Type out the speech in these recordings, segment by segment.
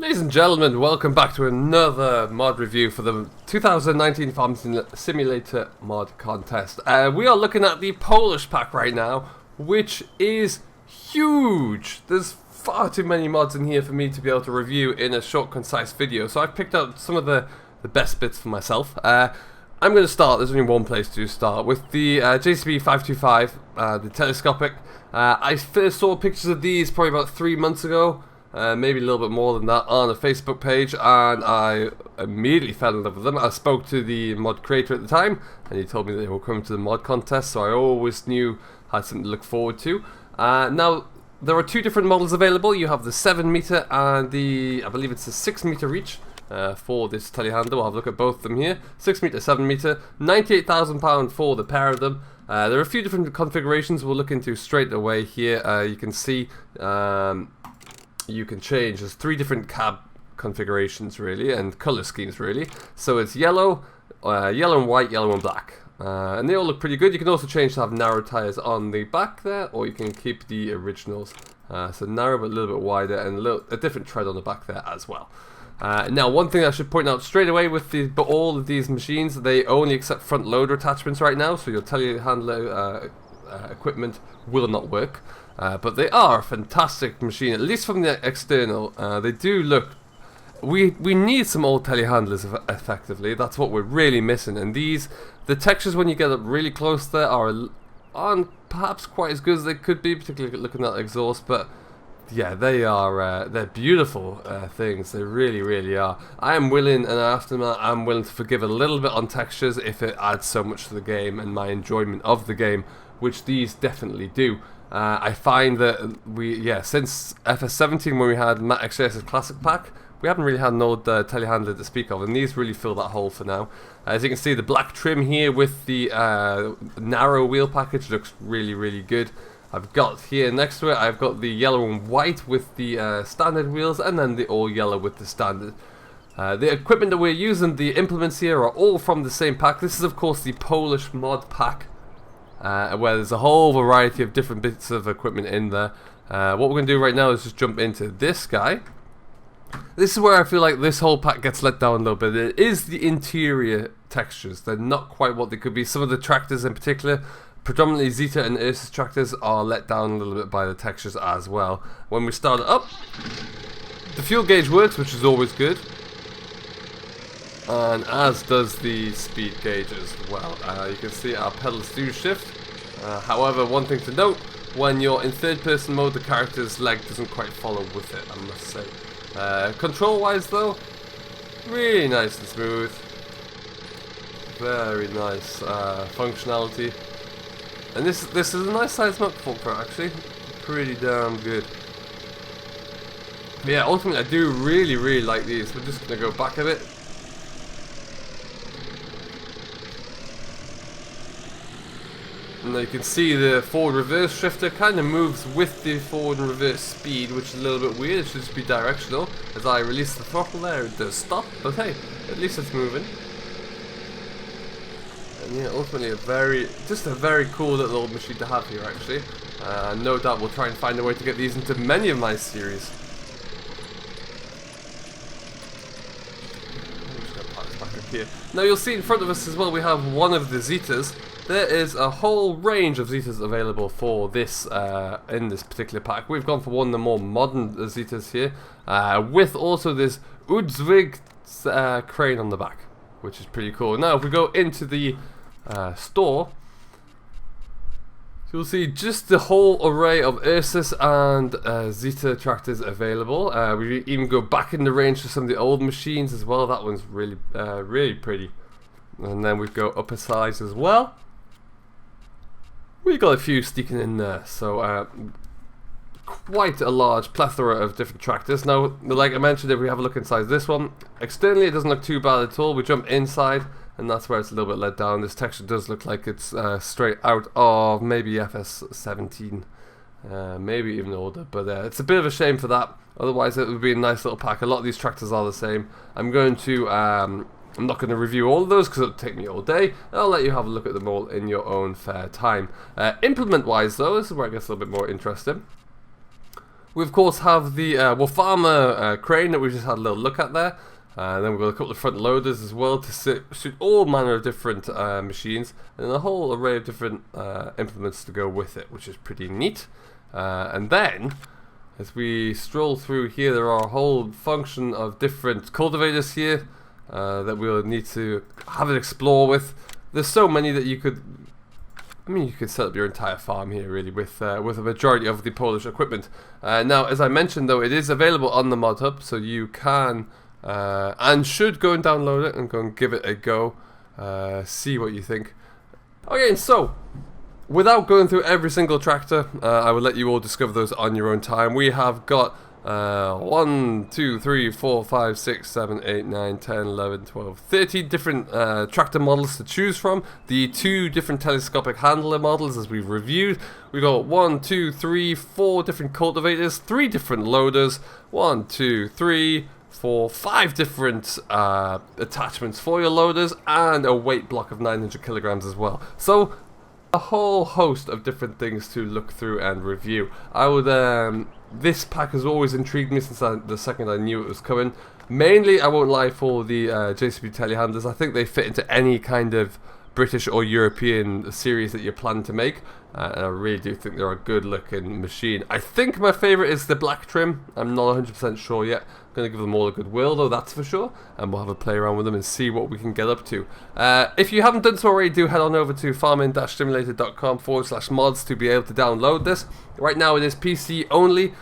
Ladies and gentlemen, welcome back to another mod review for the 2019 Farm Simulator mod contest. We are looking at the Polish pack right now, which is huge. There's far too many mods in here for me to be able to review in a short, concise video, so I've picked out some of the best bits for myself. I'm going to start, there's only one place to start, with the JCB 525, the telescopic. I first saw pictures of these probably about 3 months ago. Maybe a little bit more than that on a Facebook page, and I immediately fell in love with them. I spoke to the mod creator at the time, and he told me they were coming to the mod contest, so I always knew I had something to look forward to. Now, there are two different models available. You have the 7 meter and I believe it's the 6 meter reach for this telehandler. We'll have a look at both of them here. 6 meter, 7 meter, £98,000 for the pair of them. There are a few different configurations we'll look into straight away here. You can see you can change. There's 3 different cab configurations really, and color schemes really. So it's yellow, yellow and white, yellow and black, and they all look pretty good. You can also change to have narrow tires on the back there, or you can keep the originals. So narrow but a little bit wider, and a different tread on the back there as well. Now, one thing I should point out straight away with all of these machines, they only accept front loader attachments right now, so your telehandler equipment will not work. But they are a fantastic machine, at least from the external. They do look... We need some old telehandlers effectively. That's what we're really missing. And the textures when you get up really close there aren't perhaps quite as good as they could be, particularly looking at exhaust. But yeah, they're beautiful things. They really, really are. I am willing, and after that, I'm willing to forgive a little bit on textures if it adds so much to the game and my enjoyment of the game, which these definitely do. I find that since FS17 when we had Matt XJS's Classic Pack, we haven't really had an old telehandler to speak of, and these really fill that hole for now. As you can see, the black trim here with the narrow wheel package looks really, really good. I've got here next to it, I've got the yellow and white with the standard wheels, and then the all yellow with the standard. The equipment that we're using, the implements here, are all from the same pack. This is of course the Polish mod pack, where there's a whole variety of different bits of equipment in there. What we're going to do right now is just jump into this guy. This is where I feel like this whole pack gets let down a little bit. It is the interior textures. They're not quite what they could be. Some of the tractors in particular, predominantly Zeta and Ursus tractors, are let down a little bit by the textures as well. When we start it up, the fuel gauge works, which is always good. And as does the speed gauge as well. You can see our pedals do shift. However, one thing to note, when you're in third person mode, the character's leg doesn't quite follow with it, I must say. Control wise though, really nice and smooth. Very nice functionality. And this is a nice size microphone for it, actually. Pretty damn good. But yeah, ultimately I do really, really like these. We're just going to go back a bit. And you can see the forward reverse shifter kind of moves with the forward and reverse speed, which is a little bit weird. It should just be directional. As I release the throttle there, it does stop, but hey, at least it's moving. And yeah, ultimately just a very cool little old machine to have here actually. No doubt we'll try and find a way to get these into many of my series. I'm just going to park this back up here. Now you'll see in front of us as well we have one of the Zetas. There is a whole range of Zetas available for this in this particular pack. We've gone for one of the more modern Zetas here, with also this Udwig crane on the back, which is pretty cool. Now if we go into the store, you'll see just the whole array of Ursus and Zeta tractors available. We even go back in the range to some of the old machines as well. That one's really, really pretty. And then we go up a size as well. We got a few sneaking in there, so quite a large plethora of different tractors. Now, like I mentioned, if we have a look inside this one, externally it doesn't look too bad at all. We jump inside, and that's where it's a little bit let down. This texture does look like it's straight out of maybe FS17, maybe even older, but it's a bit of a shame for that. Otherwise, it would be a nice little pack. A lot of these tractors are the same. I'm not going to review all of those because it'll take me all day. I'll let you have a look at them all in your own fair time. Implement wise though, this is where it gets a little bit more interesting. We of course have the Farmer crane that we just had a little look at there. Then we've got a couple of front loaders as well to suit all manner of different machines, and a whole array of different implements to go with it, which is pretty neat. And then, as we stroll through here, there are a whole function of different cultivators here that we'll need to have an explore with. There's so many that you could set up your entire farm here really with a majority of the Polish equipment. Now, as I mentioned though, it is available on the mod hub, so you can and should go and download it and go and give it a go, see what you think. Okay, so without going through every single tractor, I will let you all discover those on your own time. We have got 1, 2, 3, 4, 5, 6, 7, 8, 9, 10, 11, 12, 13 different tractor models to choose from. The 2 different telescopic handler models, as we've reviewed. We've got 1, 2, 3, 4 different cultivators, 3 different loaders, 1, 2, 3, 4, 5 different attachments for your loaders, and a weight block of 900 kilograms as well. So a whole host of different things to look through and review. I would this pack has always intrigued me since the second I knew it was coming. Mainly, I won't lie, for the JCB telehandlers. I think they fit into any kind of British or European series that you're planning to make, and I really do think they're a good looking machine. I think my favourite is the black trim. I'm not 100% sure yet. I'm going to give them all a good whirl though, that's for sure, and we'll have a play around with them and see what we can get up to. If you haven't done so already, do head on over to farming-simulator.com/mods to be able to download this. Right now it is PC only.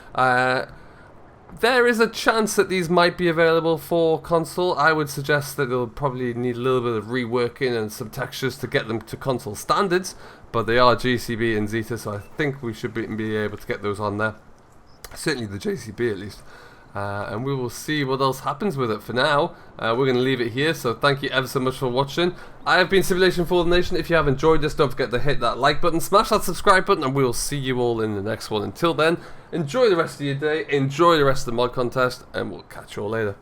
There is a chance that these might be available for console. I would suggest that they'll probably need a little bit of reworking and some textures to get them to console standards, but they are JCB and Zeta, so I think we should be able to get those on there. Certainly the JCB at least. And we will see what else happens with it. For now, we're going to leave it here, so thank you ever so much for watching. I have been Simulation for the Nation. If you have enjoyed this, don't forget to hit that like button, smash that subscribe button, and we will see you all in the next one. Until then, enjoy the rest of your day, enjoy the rest of the mod contest, and we'll catch you all later.